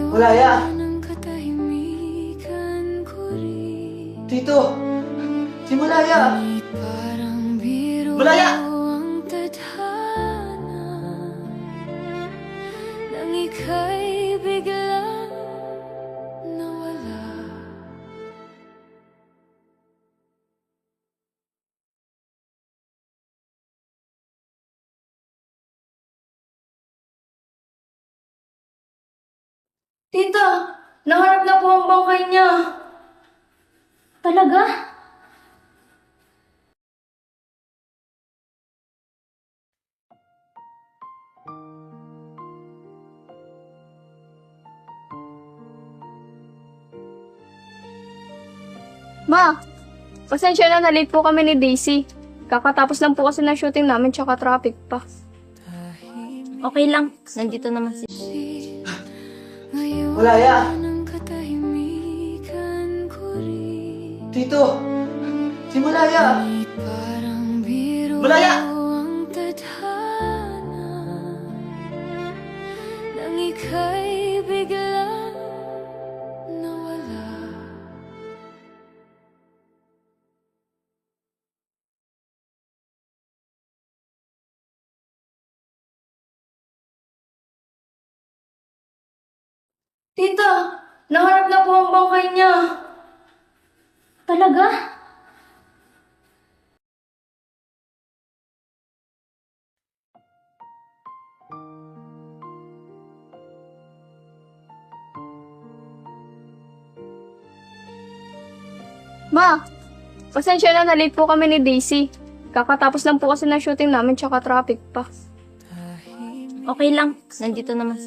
Malaya! Tito! Si Malaya! Malaya! Nang ika'y biglang nawala. Tita, nahanap na po ang bangkay niya. Talaga? Ma, pasensya na late po kami ni Daisy. Kakatapos lang po kasi ng shooting namin tsaka traffic pa. Okay lang, nandito naman si... Malaya! Nang katahimikan ko rin. Tito! Si Malaya! Parang biro Malaya! ang tadhana. Nang ika'y biglang nawala. Tita, nahanap na po ang bangkay niya. Talaga? Ma, pasensya na late po kami ni Daisy. Kakatapos lang po kasi ng shooting namin tsaka traffic pa. Okay lang, nandito naman si...